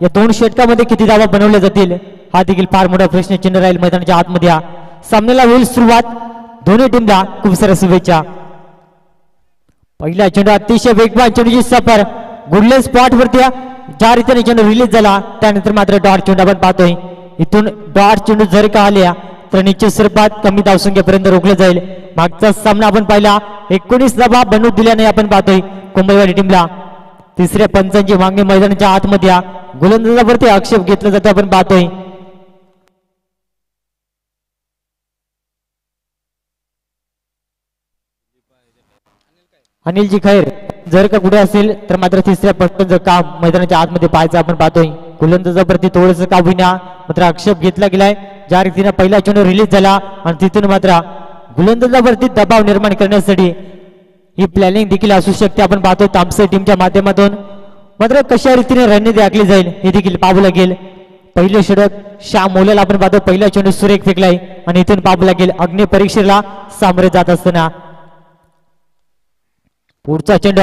या 2 षटकामध्ये किती धावा बनवल्या जातील हा देखील फार मोठा प्रश्न चिन्ह राहील मैदानाच्या आतमध्ये। सामन्याला होईल सुरुवात, दोन्ही टीमला खूप साऱ्या शुभेच्छा। पहिला चेंडू अतिशय वेगवान चेंडूची सफर गुडलेन स्पॉट वरती ज्या रीतीने चेंडू रिलीज झाला त्यानंतर मात्र डॉट चेंडू आपण पाहतोय। इथून डॉट चेंडू जर का आल्या तर निश्चित स्वरूपात कमी धावसंख्येपर्यंत रोखलं जाईल। मागचा सामना आपण पाहिला 19 धावा बनवू दिल्या नाही आपण पाहतोय कोंबईवाडी टीमला। तिसऱ्या पंचांची मागणी मैदानाच्या आतमध्ये गोलंदाजावरती आक्षेप घेतला जातो आपण पाहतोय। अनिलजी खैर जर का कुठे असेल तर मात्र तिसऱ्या पंचांचं काम मैदानाच्या आतमध्ये पाहायचं आपण पाहतोय। गोलंदाजावरती थोडंसं का होईना मात्र आक्षेप घेतला गेलाय। ज्या रीतीने पहिला चेंडू रिलीज झाला आणि तिथून मात्र गोलंदाजावरती दबाव निर्माण करण्यासाठी ही प्लॅनिंग देखील असू शकते आपण पाहतो तामसे टीमच्या माध्यमातून। मात्र कशा रीतीने रणनीती आखली जाईल हे देखील पाहावं लागेल। पहिले षटक श्याम मोलेला आपण पाहतो पहिला चेंडू सुरेख फेकलाय आणि इथून पाहावं लागेल अग्नि परीक्षेला सामोरे जात असताना पुढचा चेंडू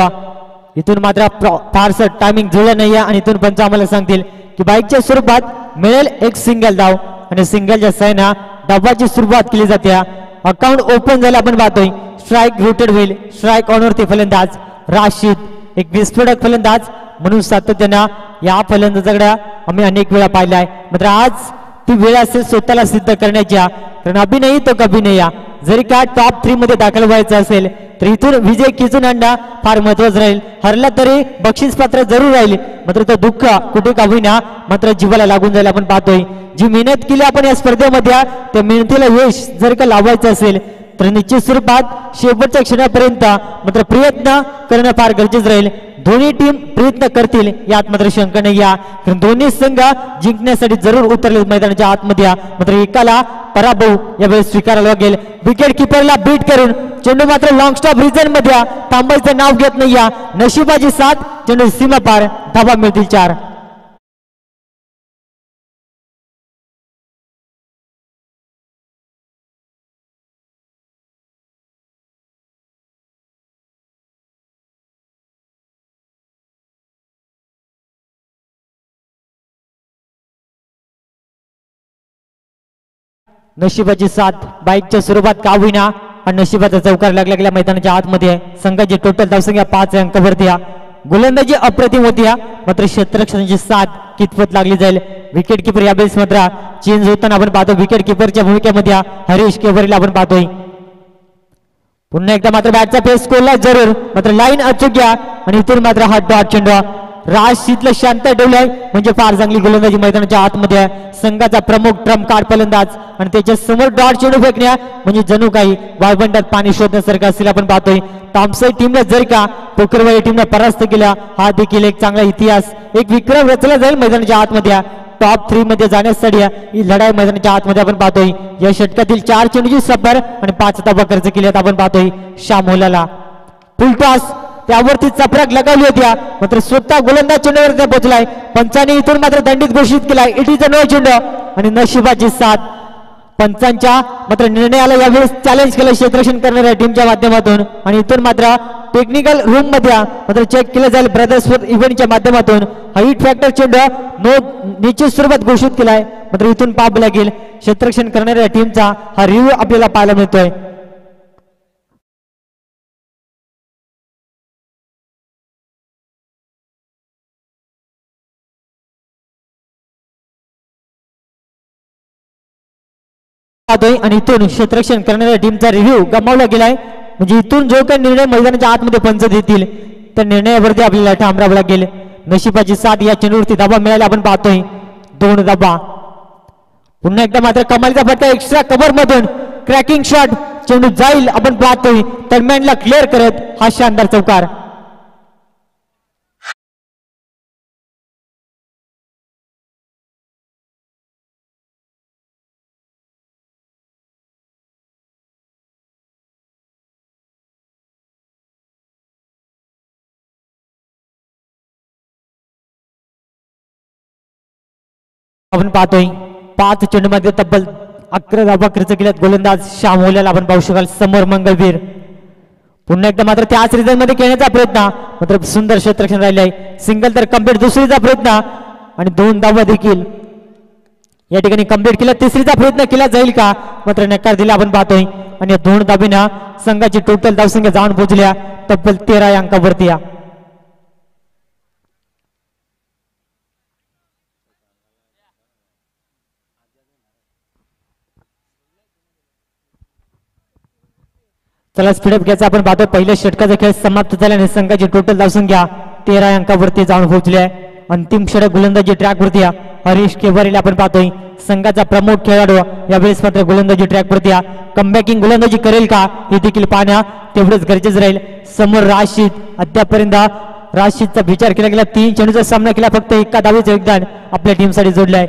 इथून मात्र फारसं टायमिंग जुळलं नाहीये आणि इथून पंच आम्हाला सांगतील की बाईकच्या स्वरूपात मिळेल एक सिंगल धाव आणि सिंगलच्या सहाय्याने डावाची सुरुवात केली जाते। अकाउंट ओपन झालं आपण पाहतोय। स्ट्राईक रोटेड होईल, स्ट्राईक ऑनवरती फलंदाज राशिद एक विस्फोटक फलंदाज म्हणून सातत्यानं या फलंदाजाकडे आम्ही अनेक वेळा पाहिलाय। मात्र आज ती वेळ असेल स्वतःला सिद्ध करण्याच्या, कारण अभि नाही तो कभी नाही या जरी का टॉप 3 मध्ये दाखल व्हायचं असेल तर इथून विजय खिचून आणणं फार महत्वाचं राहील। हरला तरी बक्षीस पात्र जरूर राहील मात्र तो दुःख कुठे का होईना मात्र जीवाला लागून जाईल आपण पाहतोय। जी मेहनत केली आपण या स्पर्धेमध्ये त्या मेहनतीला यश जर का लावायचं असेल तर निश्चित स्वरूपात शेवटच्या क्षणापर्यंत मात्र प्रयत्न करणं फार गरजेचं राहील। दोन्ही टीम प्रयत्न करतील यात मात्र शंका नाही या, कारण दोन्ही संघ जिंकण्यासाठी जरूर उतरले मैदानाच्या आतमध्ये। मात्र एकाला पराभव यावेळेस स्वीकारायला लागेल। विकेट किपरला बीट करून चेंडू मात्र लॉंग स्टॉप रिजन मध्ये थांबायचं नाव घेत नाही या। नशिबाची साथ, चेंडू सीमा पार, धावा मिळतील 4। नशिबाची साथ बाईकच्या स्वरूपात का होईना आणि नशिबाचा चौकार लागला गेला मैदानाच्या आतमध्ये। संघाची टोटल धावसंख्या 5 अंकावरती गोलंदाजी अप्रतिम होती मात्र क्षेत्ररक्षणाची साथ कितपत लागली जाईल। विकेट किपर यावेळेस मात्र चेंज होताना आपण पाहतो। विकेट किपरच्या भूमिकेमध्ये हरीश केवरीला आपण पाहतोय। पुन्हा एकदा मात्र बॅटचा पेस कोलला जरूर मात्र लाईन अचूक घ्या आणि इथून मात्र हा डॉट चेंडू राशीतलं शांत ठेवलंय म्हणजे फार चांगली गोलंदाजी मैदानाच्या आतमध्ये। संघाचा प्रमुख ट्रम्प कार्ड फलंदाज आणि त्याच्या समोर डॉट चेंडू फेकण्या म्हणजे जणू काही वाळवंटात पाणी शोधण्यासारखं असेल आपण पाहतोय। तामसाई टीमला जर का पोकरवाडी टीमने परास्त केला हा देखील एक चांगला इतिहास, एक विक्रम रचला जाईल मैदानाच्या आतमध्ये। टॉप 3 मध्ये जाण्यासाठी ही लढाई मैदानाच्या आतमध्ये आपण पाहतोय। या षटकातील 4 चेंडूची सफर आणि 5 धावा खर्च केल्यात आपण पाहतोय। श्याम मोलाला फुल टॉस त्यावरती चपराक लगावली होती मात्र स्वतः गोलंदाज चेंडूवर पोहोचलाय। पंचांनी इथून मात्र दंडित घोषित केलाय। इट इज अ नो चेंडू आणि नशिबाची साथ पंचांच्या मात्र निर्णयाला यावेळेस चॅलेंज केलं क्षेत्ररक्षण करणाऱ्या टीमच्या माध्यमातून आणि इथून मात्र टेक्निकल रूम मध्ये मात्र चेक केलं जाईल ब्रदर्स इव्हेंटच्या माध्यमातून। हाईट फॅक्टर चेंडू नो निश्चित स्वरूपात घोषित केलाय मात्र इथून पाहावं लागेल क्षेत्ररक्षण करणाऱ्या टीमचा हा रिव्ह्यू आपल्याला पाहायला मिळतोय। आणि इथून क्षेत्ररक्षण करणाऱ्या टीमचा रिव्ह्यू गमावला गेलाय म्हणजे इथून जो काही निर्णय मैदानाच्या आतमध्ये पंच देतील त्या निर्णयावरती आपल्याला ठाम राहावं लागेल। नशिबाची साथ या चेंडूवरती धावा मिळायला आपण पाहतोय 2 धावा। पुन्हा एकदा मात्र कमालीचा फटका एक्स्ट्रा कव्हर मधून क्रॅकिंग शॉट चेंडू जाईल आपण पाहतोय दरम्यानला क्लिअर करत हा शानदार चौकार। आपण पाहतोय 5 चेंडूमध्ये तब्बल 11 धावा खर्च केल्यात गोलंदाज श्याम मोलाला आपण पाहू शकाल समोर मंगलवीर। पुन्हा एकदा मात्र त्याच रिझन मध्ये खेळण्याचा प्रयत्न मात्र सुंदर क्षेत्ररक्षण राहिले आहे। सिंगल तर कम्प्लीट दुसरीचा प्रयत्न आणि 2 धावा देखील या ठिकाणी कंप्लीट केला. तिसरीचा प्रयत्न केला जाईल का, मात्र नकार दिला आपण पाहतोय. आणि 2 धाबीना संघाची टोटल धावसंख्या जाऊन पोहोचल्या तब्बल 13 अंकावरती. चला स्पीडअप घ्यायचा आपण पाहतो. पहिल्या षटकाचा खेळ समाप्त झाल्याने संघाची टोटल धावसंख्या 13 अंकावरती जाऊन पोहोचली आहे. अंतिम षटक गोलंदाजी ट्रॅकवरती हरीश केवारीला आपण पाहतोय. संघाचा प्रमुख खेळाडू यावेळेस मात्र गोलंदाजी ट्रॅकवरती कमबॅकिंग गोलंदाजी करेल का हे देखील पाहण्या तेवढंच गरजेचं राहील. समोर राशीद, अद्यापर्यंत राशीदचा विचार केला गेला. 3 चेंडूचा सामना केला, फक्त एका धावेचं योगदान आपल्या टीमसाठी जोडलंय.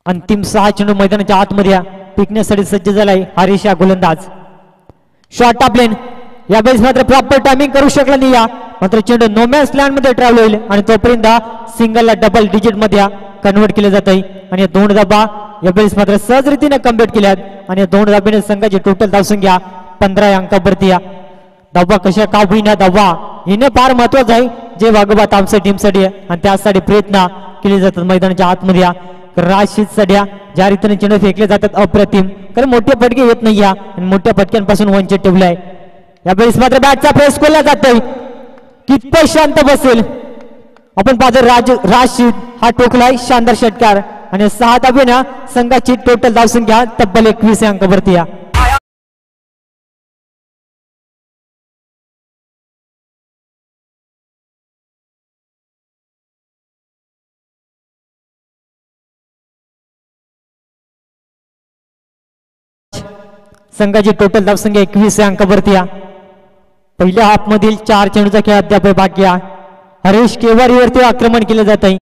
अंतिम 6 चेंडू मैदानाच्या आतमध्ये पिकण्यासाठी सज्ज झालाय हरीश या गोलंदाज. शॉर्ट टॉप लेन यावेळेस मात्र प्रॉपर टायमिंग करू शकला नाही, मात्र चेंडू नोमॅन्स लँड मध्ये ट्रॅव्हल होईल आणि तोपर्यंत सिंगलला डबल डिजिट मध्ये कन्वर्ट केले जात आहे. आणि 2 धाबा यावेळेस मात्र सहज रीतीने कम्प्लीट केल्यात आणि 2 धाब्याने संघाची टोटल धावसंख्या 15 अंकावरती. धावा कशा का होईना, धावा हिने फार महत्वाचं आहे जे वाघोबा आमच्या टीमसाठी आणि त्यासाठी प्रयत्न केले जातात मैदानाच्या आतमध्ये. राशीद सध्या ज्या रीतीने चेंडू फेकले जातात अप्रतिम, कारण मोठे फटके येत नाही आणि मोठ्या फटक्यांपासून वंचित ठेवलाय. यावेळेस मात्र बॅटचा प्रेस खोलला जातोय, कितपत शांत बसेल आपण पाहतो. राशीद हा टोकलाय शानदार षटकार आणि 6 धाब्याने संघाची टोटल धावसंख्या तब्बल 21 अंकावरती. संघाची टोटल धावसंख्या 21 अंकावरती. पहिल्या हाफ मधील 4 चेंडूचा खेळ अद्याप बाकी. हरीश केवारीवरती आक्रमण केले जात आहे.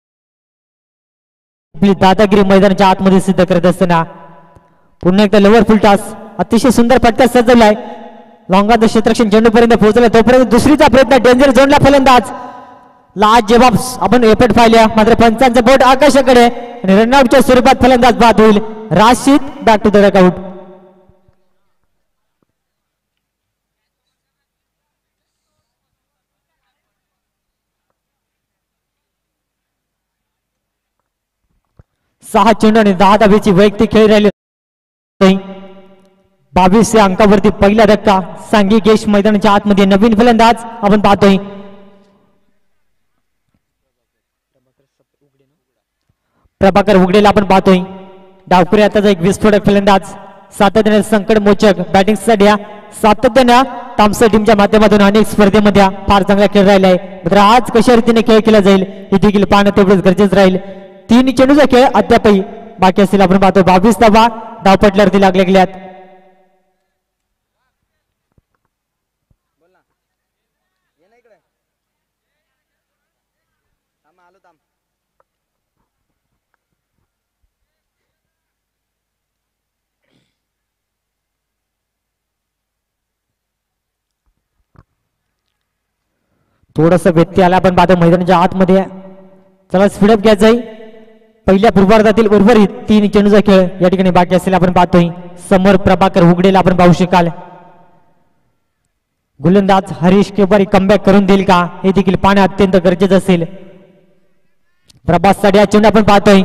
आपली दादागिरी मैदानाच्या आतमध्ये सिद्ध करत असताना पुन्हा एकदा लोअर फुल टॉस अतिशय सुंदर फटका सजवलाय. लॉंगा क्षेत्ररक्षण चेंडू पर्यंत पोहोचला, तोपर्यंत दुसरीचा प्रयत्न डेंजर झोनला फलंदाज लाज जबाब आपण एफर्ट पाहिल्या, मात्र पंचांचं बोट आकाशाकडे आणि रनआउटच्या स्वरूपात फलंदाज बाद होईल. Rashid back to the dugout. सहा चेंडू आणि 10 धावेची वैयक्तिक खेळ राहिले. 22 अंकावरती पहिला धक्का. सांघिक यश मैदानाच्या आतमध्ये नवीन फलंदाज आपण पाहतोय. प्रभाकर उघडेला आपण पाहतोय. डावखुरी आता एक विस्फोटक फलंदाज, सातत्याने संकट मोचक बॅटिंग साठी सातत्याने तामसा टीमच्या माध्यमातून अनेक स्पर्धेमध्ये फार चांगला खेळ राहिला आहे. मात्र आज कशा रीतीने खेळ केला जाईल हे देखील पाहणं तेवढंच गरजेचं राहील. 3 चेंडूचा खेळ अद्यापही बाकी असेल आपण पाहतो. 22 धावा धावपटल्यावरती लागल्या गेल्यात. थोडस व्यत्यय आला आपण पाहतो मैदानाच्या आतमध्ये. चला स्पीडअप घ्यायचं आहे. पहिल्या पूर्वार्धातील उर्वरित 3 चेंडूचा खेळ या ठिकाणी बाकी असेल आपण पाहतोय. समोर प्रभाकर उघडेला आपण पाहू शकाल. गोलंदाज हरीश केवारी कमबॅक करून देईल का हे देखील पाहणे अत्यंत गरजेचं असेल. प्रभास साडे हा चेंडू आपण पाहतोय.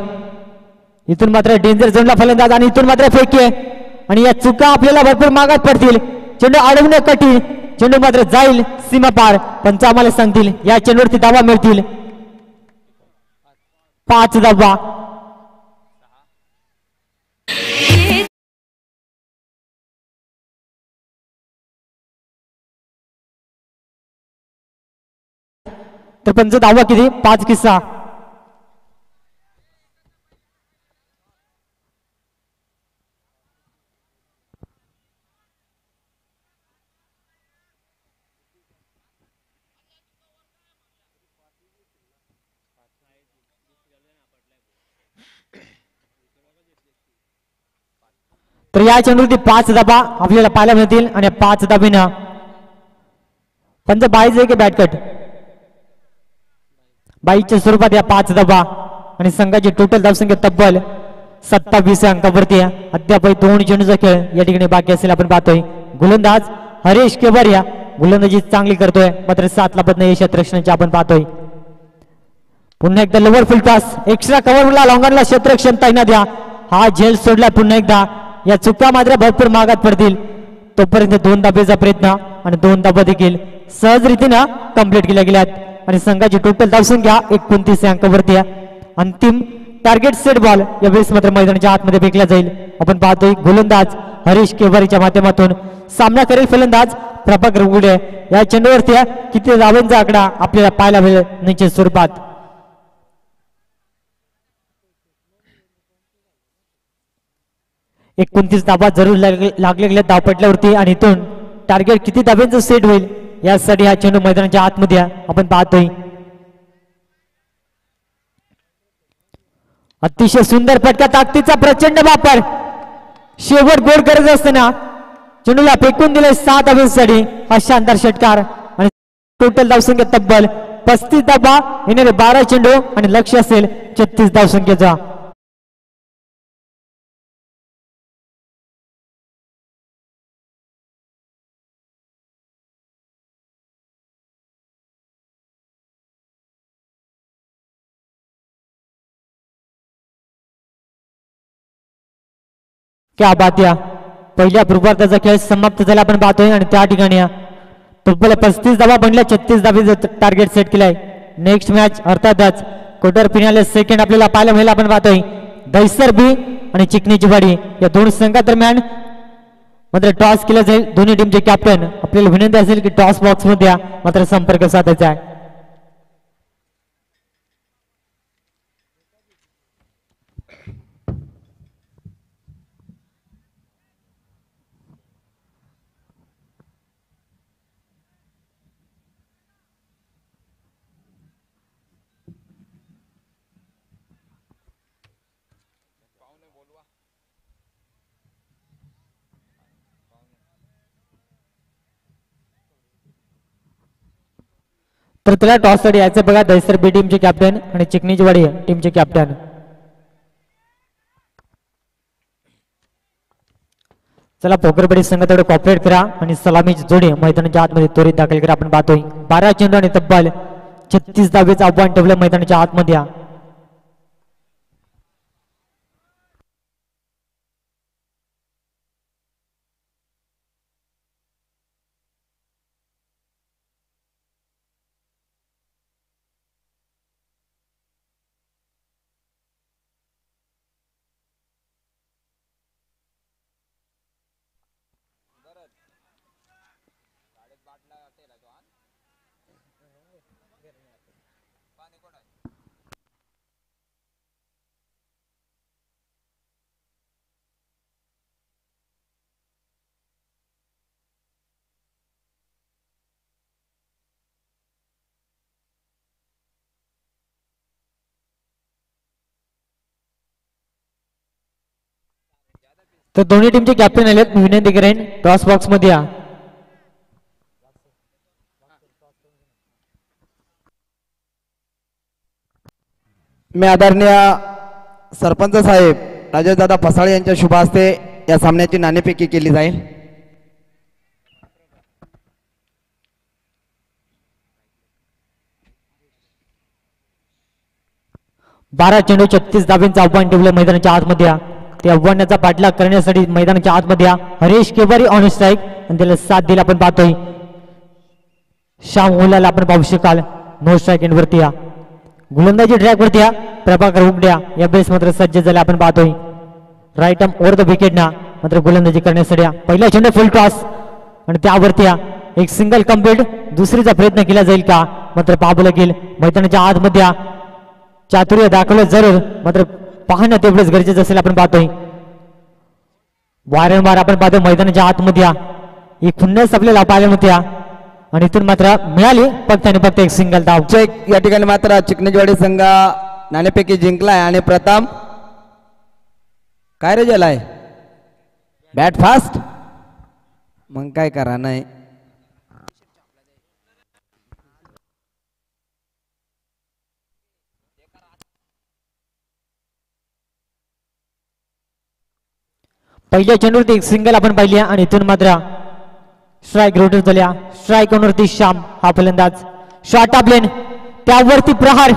इथून मात्र डेंजर झोनला फलंदाज आणि इथून मात्र फेके आणि या चुका आपल्याला भरपूर मागात पडतील. चेंडू अडवणे कठीण, चेंडू मात्र जाईल सीमा पार. पंच आम्हाला सांगतील या चेंडूवरती धावा मिळतील. 5 धावा. तर पंच धावा किती? 5 की 6. तर या चेंडूवरती 5 धाबा आपल्याला पाहायला मिळतील आणि 5 धाबीनं पंच बाईज आहे की बॅटकट बाईच्या स्वरूपात या 5 धाबा आणि संघाची टोटल धावसंख्या तब्बल 27 अंकावरती आहे. अद्याप 2 चेंडूचा खेळ या ठिकाणी बाकी असेल आपण पाहतोय. गोलंदाज हरीश केवरिया गोलंदाजी चांगली करतोय, मात्र 7 ला बदल क्षेत्ररक्षणाची आपण पाहतोय. पुन्हा एकदा लोवर फुल टॉस एक्स्ट्रा कव्हरला लॉंगनला क्षेत्ररक्षण तैनात द्या. हा झेल सोडला पुन्हा एकदा. या चुका मात्र भरपूर मागात पडतील. तोपर्यंत 2 धाब्याचा प्रयत्न आणि 2 धाबा देखील सहज रीतीनं कंप्लीट केल्या गेल्यात आणि संघाची टोटल धावसंख्या 29 अंकावरती आहे. अंतिम टार्गेट सेट बॉल यावेळेस मात्र मैदानाच्या आतमध्ये फेकला जाईल. आपण पाहतोय गोलंदाज हरीश केवारीच्या माध्यमातून सामना करेल फलंदाज प्रभाकर उघडे. या चेंडूवरती किती धावांचा आकडा आपल्याला पाहायला मिळेल निश्चित स्वरूपात. एकोणतीस धाबा जरूर लागलेल्या धावपटल्यावरती आणि इथून टार्गेट किती धाब्यांचं सेट होईल यासाठी हा चेंडू मैदानाच्या आतमध्ये आपण पाहतोय. अतिशय सुंदर फटका, ताकदीचा प्रचंड वापर. शेवट गोल गरज असताना चेंडूला फेकून दिले 7 धाब्यांसाठी हा शानदार षटकार आणि टोटल धावसंख्या तब्बल 35 धाबा येणारे 12 चेंडू आणि लक्ष असेल 36 धावसंख्येचा. क्या बात या. पहिल्या पूर्वार्धाचा खेळ समाप्त झाला आपण पाहतोय आणि त्या ठिकाणी तब्बल 35 धावा बनल्या, 36 धाबीचं टार्गेट सेट केलंय. नेक्स्ट मॅच अर्थातच क्वार्टर फिनाले सेकंड आपल्याला पाहायला मिळेल. आपण पाहतोय दहिसर बी आणि चिकनीची वाडी या दोन संघादरम्यान मात्र टॉस केला जाईल. दोन्ही टीमचे कॅप्टन आपल्याला विनंती असेल की टॉस बॉक्स मध्ये मात्र संपर्क साधायचा आहे. तर त्याला टॉस साठी यायचं बघा दहिसर बी टीमचे कॅप्टन आणि चिकनीचवाडी टीमचे कॅप्टन. चला पोकरबडी संघ तेवढं कॉपरेट करा आणि सलामीची जोडी मैदानाच्या आतमध्ये त्वरित दाखल करा. आपण पाहतोय 12 चेंडू आणि तब्बल 36 धावेचं आव्हान ठेवलं मैदानाच्या आतमध्ये. तर दोन्ही टीमचे कॅप्टन आलेत. मी विनंती करेन टॉस बॉक्स मध्ये या. मी आदरणीय सरपंच साहेब राजेशदादा फसाळे यांच्या शुभ हस्ते या सामन्याची नाणेफेकी केली जाईल. बारा चेंडू 36 धाब्यांचं आव्हान ठेवलं मैदानाच्या आतमध्ये. ते आव्हानाचा पाठलाग करण्यासाठी मैदानाच्या आतमध्ये हरीश केवारी ऑन स्ट्राईक आणि त्याला साथ दिला. आपण पाहतोय श्याम ओलाला आपण पाहू शकाल नो स्ट्राईक एंड वरती गोलंदाजी ट्रॅक वरती प्रभाकर उमड्या या बेस मात्र सज्ज झाले. आपण पाहतोय right arm over the wicket ना मात्र गोलंदाजी करण्यासाठी पहिला चेंडू फुल टॉस आणि त्यावरती एक सिंगल कंप्लीट. दुसरीचा प्रयत्न केला जाईल का मात्र पाहावं लागेल. मैदानाच्या आतमध्ये चातुर्य दाखवलं जरूर मात्र पाहणं तेवढंच गरजेचं असेल. आपण पाहतोय वारंवार आपण पाहतोय मैदानाच्या आतमध्ये ही खुन्नस आपल्याला पाहायला होत्या आणि इथून मात्र मिळाली फक्त आणि फक्त एक सिंगल धाव. या ठिकाणी मात्र चिकनेजवाडी संघ नाणेफेकी जिंकलाय आणि प्रथम काय रे झालाय बॅट फास्ट मग काय करा नाही. पहिल्या चेंडूवरती एक सिंगल आपण पाहिली आणि इथून मात्र स्ट्राईक रोटेट झाल्या. स्ट्राईक वरती श्याम हा फलंदाज. शॉर्ट ऑफ लेन त्यावरती प्रहार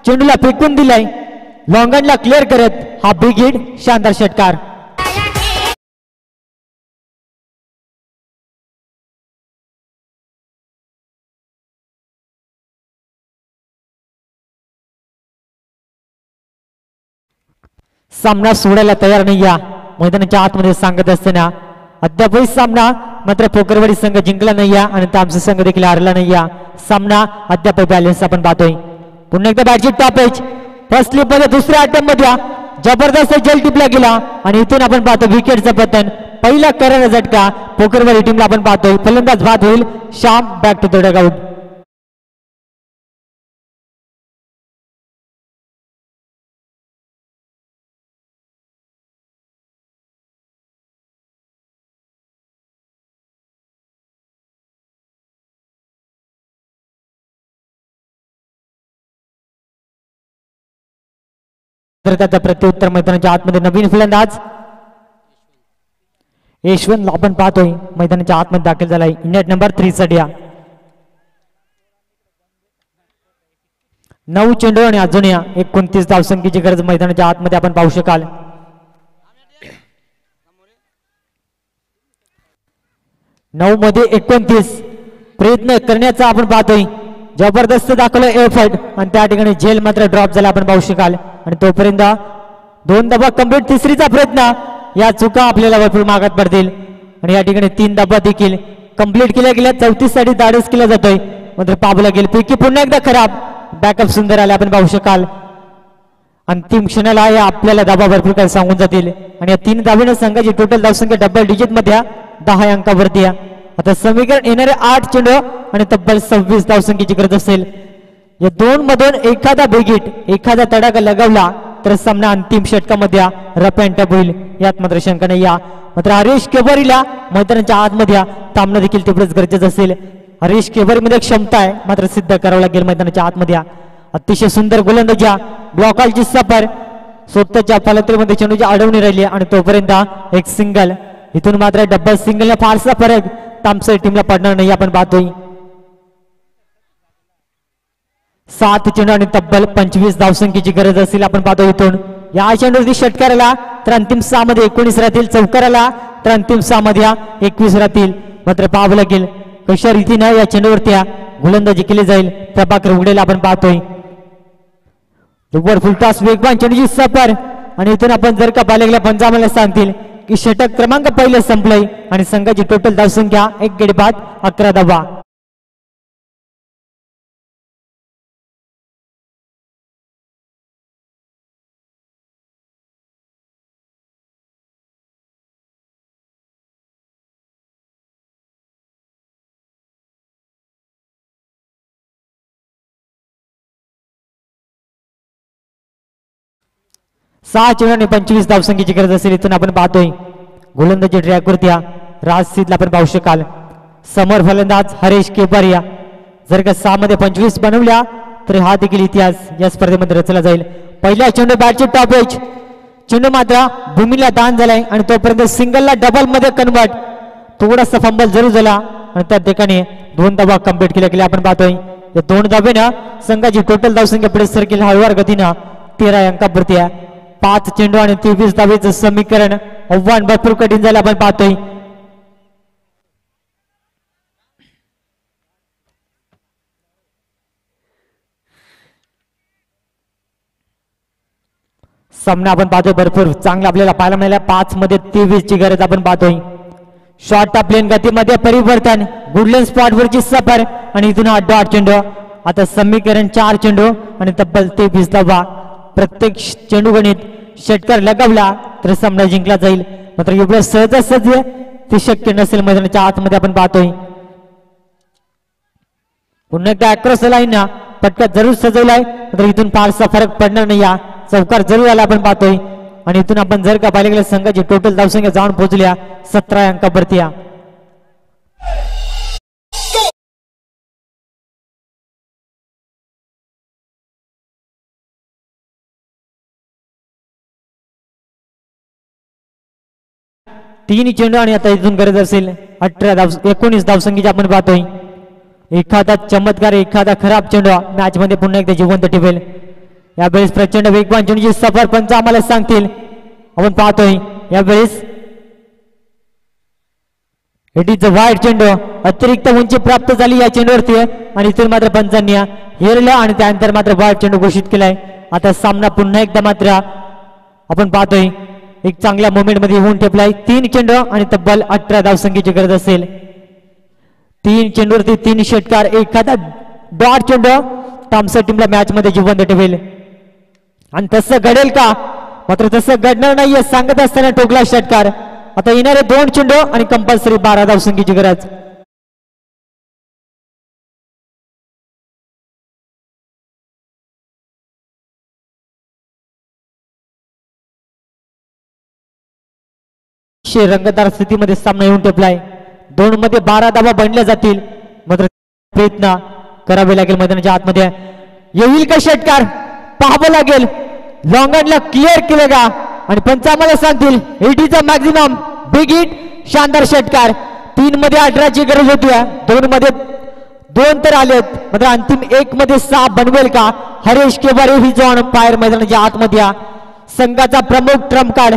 चेंडूला फेकून दिलाय. लॉंगनला क्लिअर करत हा बिग हिट शानदार षटकार. सामना सोडायला तयार नाही या मैदानाच्या आतमध्ये सांगत असताना अद्यापही सामना मात्र पोकरवाडी संघ जिंकला नाही या आणि तामसा संघ देखील हारला नाही या. सामना अद्याप बॅलन्स आपण पाहतोय. पुन्हा एकदा बॅटची टॉप एज फर्स्ट स्लिप मध्ये दुसऱ्या अटेम्प्ट मध्ये जबरदस्त जल टिपला गेला आणि इथून आपण पाहतो विकेटचं पतन. पहिला करारा झटका पोकरवाडी टीमला आपण पाहतोय. फलंदाज बाद होईल. Shyam back to the dugout. त्याचा प्रत्युत्तर मैदानाच्या आतमध्ये नवीन फलंदाज यशवंत आपण पाहतोय मैदानाच्या आतमध्ये दाखल झालाय. नेट नंबर 3 साठी 9 चेंडू आणि अजून 29 धावसंख्येची गरज मैदानाच्या आतमध्ये आपण पाहू शकाल. 9 मध्ये 29 प्रयत्न करण्याचा आपण पाहतोय. जबरदस्त दाखवलं एफर्ट आणि त्या ठिकाणी झेल मात्र ड्रॉप झाला आपण पाहू शकाल. आणि तोपर्यंत 2 धावा कंप्लीट. तिसरीचा प्रयत्न या चुका आपल्याला भरपूर मागात पडतील आणि या ठिकाणी 3 धावा देखील कंप्लीट केल्या गेल्या. 34 साठी धाडस केला जातोय मात्र पावला गेल. पैकी पुन्हा एकदा खराब. बॅकअप सुंदर आले आपण पाहू शकाल. अंतिम क्षणाला या आपल्याला धावा भरपूर काही सांगून जातील आणि या 3 धावेने संघाची टोटल धावसंख्या डबल डिजिट मध्ये 10 अंकावरती. आता समीकरण येणारे 8 चेंडू आणि तब्बल 26 धावसंख्येची गरज असेल. या 2 मधून एखादा बिग हिट एखादा तडाखा लगावला तर सामना अंतिम षटकामध्ये रफ अँड टफ होईल यात मात्र शंका नाही. या मात्र हरीश केवरीला मैदानाच्या आतमध्ये थांबणं देखील तेवढंच गरजेचं असेल. हरीश केवरीमध्ये क्षमता आहे मात्र सिद्ध करावं लागेल मैदानाच्या आतमध्ये. अतिशय सुंदर गोलंदाजी ब्लॉकॉलची सफर स्वतःच्या फलंदाजीमध्ये चेंडूची अडवणी राहिली आणि तोपर्यंत एक सिंगल. इथून मात्र डबल सिंगल फारसा फरक तामसा टीमला पडणार नाही आपण पाहतोय. 7 चेंडू आणि तब्बल 25 धावसंख्येची गरज असेल आपण पाहतो. इथून या चेंडूवरती षटकाराला तर अंतिम 6 मध्ये 19 राहतील. चौकाराला तर अंतिम 6 मध्ये 21 राहतील. मात्र पाहावं लागेल कशा रीतीनं या चेंडूवरती गोलंदाजी केली जाईल. प्रभाकर उघडेला आपण पाहतोय. फुल टॉस वेगवान चेंडूची सफर आणि इथून आपण जर का पाहिलेल्या पंचामाला सांगतील की षटक क्रमांक पहिले संपलंय आणि संघाची टोटल धावसंख्या 1 गडी बाद 11 धावा. सहा चेंडू आणि 25 धावसंख्येची गरज असेल. इथून आपण पाहतोय गोलंदाजी ट्रॅकवरती राज सिद्धला आपण पाहू शकाल. समोर फलंदाज हरीश केपारिया. जर का 6 मध्ये 25 बनवल्या तर हा देखील इतिहास या स्पर्धेमध्ये रचला जाईल. पहिल्या चेंडू बॅटची टॉप एज चेंडू मात्र भूमीला दान झालाय आणि तोपर्यंत सिंगलला डबल मध्ये कन्वर्ट. थोडासा फंबल जरूर झाला आणि त्या ठिकाणी 2 धावा कंप्लीट केल्या आपण पाहतोय. या 2 धावेनं संघाची टोटल धावसंख्या पुढे सरकेल हळूवार गतीनं 13 अंकावरती आहे. 5 चेंडू आणि 23 धावेचं समीकरण आव्हान भरपूर कठीण झालं आपण पाहतोय. सामना आपण पाहतोय भरपूर चांगला आपल्याला पाहायला मिळाला. 5 मध्ये 23 ची गरज आपण पाहतोय. शॉर्ट ऑफ लेन गतीमध्ये परिवर्तन गुडलेन स्पॉट वरची सफर आणि इथून 8 चेंडू. आता समीकरण 4 चेंडू आणि तब्बल 23 धावा. प्रत्येक चेंडू गणित षटकार लगावला तर सामना जिंकला जाईल. मात्र एवढं सहजासहजी ते शक्य नसेल मैदानाच्या आतमध्ये आपण पाहतोय. पुन्हा एकदा अक्रॉस लाईन पटका जरूर सजवलाय मात्र इथून फारसा फरक पडणार नाही. या चौकार जरूर आला आपण पाहतोय आणि इथून आपण जर का पाहिलं गेलं संघाची टोटल धावसंख्या जाऊन पोहोचल्या 17 अंकावरती. 3 चेंडू आणि आता इथून गरज असेल 19 धावसंख्येची आपण पाहतोय. एखादा चमत्कार एखादा खराब चेंडू मॅच मध्ये पुन्हा एकदा जिवंत ठेवेल. यावेळेस प्रचंड वेगवान चेंडूची सफर पंच आम्हाला सांगतील. आपण पाहतोय यावेळेस इट इज अ वाईड चेंडू. अतिरिक्त उंची प्राप्त झाली या चेंडूवरती आणि इथून मात्र पंचांनी हेरलं आणि त्यानंतर मात्र वाईड चेंडू घोषित केलाय. आता सामना पुन्हा एकदा मात्र आपण पाहतोय एक चांगल्या मोमेंट मध्ये होऊन ठेपलाय. 3 चेंडू आणि तब्बल 18 धावसंख्येची गरज असेल. 3 चेंडूवरती 3 षटकार एखादा डॉट चेंडू तामसर टीमला मॅच मध्ये जिवंत ठेवेल. आणि तसं घडेल का? मात्र तसं घडणार नाहीये सांगत असताना ठोकला षटकार. आता येणारे 2 चेंडू आणि कंपल्सरी 12 धावसंख्येची गरज. रंगतदार स्थितीमध्ये सामना येऊन ठेपलाय. 2 मध्ये 12 धावा बनल्या जातील. मात्र प्रयत्न करावे लागेल. मैदानाच्या आतमध्ये येईल का षटकार पाहावं लागेल. लॉंगनला क्लिअर केलं का? आणि पंच आम्हाला सांगतील it is a maximum big hit. शानदार षटकार. 3 मध्ये 18 ची गरज होती. 2 मध्ये 2 तर आलेत. मात्र अंतिम 1 मध्ये 6 बनवेल का? हरेश केवारे ही जो अंपायर मैदानाच्या आतमध्ये संघाचा प्रमुख ट्रम्प कार्ड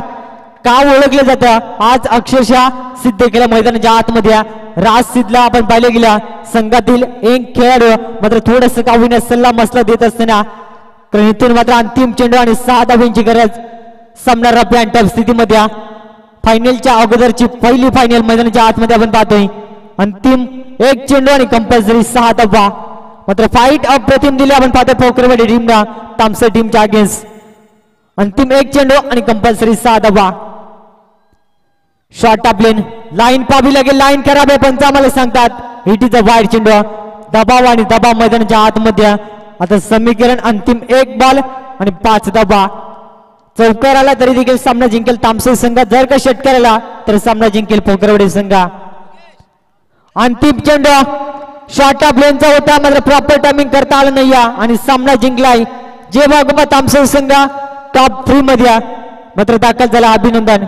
का ओळखलं जातं आज अक्षरशः सिद्ध केलं मैदानाच्या आतमध्ये. राज सिद्धला आपण पाहिले गेल्या संघातील एक खेळाडू मात्र थोडस का होईना सल्ला मसला देत असताना इथून मात्र अंतिम चेंडू आणि 6 धावांची गरज. सामना रफ अँड टफ स्थितीमध्ये फायनलच्या अगोदरची पहिली फायनल मैदानाच्या आतमध्ये आपण पाहतोय. अंतिम 1 चेंडू आणि कंपल्सरी 6 धावा. मात्र फाईट अप्रतिम दिली आपण पाहतोय पोकरवाडी टीमला तामसर टीमच्या अगेन्स्ट. अंतिम 1 चेंडू आणि कंपल्सरी 6 धावा. शॉर्ट ऑफ लेन लाईन पाहावी लागेल. लाईन खराब आहे पंच आम्हाला सांगतात इट इज अ वाईड चेंडू. दबाव आणि दबाव मैदानाच्या आतमध्ये. आता समीकरण अंतिम 1 बॉल आणि 5 धावा. चौकार आला तरी देखील सामना जिंकेल तामसर संघ. जर का षटकार आला तर सामना जिंकेल पोकरवाडी संघ. अंतिम चेंडू शॉर्ट ऑफ लेनचा होता मात्र प्रॉपर टायमिंग करता आलं नाही आणि सामना जिंकलाय. जे भागमा तामसर संघ टॉप 3 मध्ये मात्र दाखल झाला. अभिनंदन.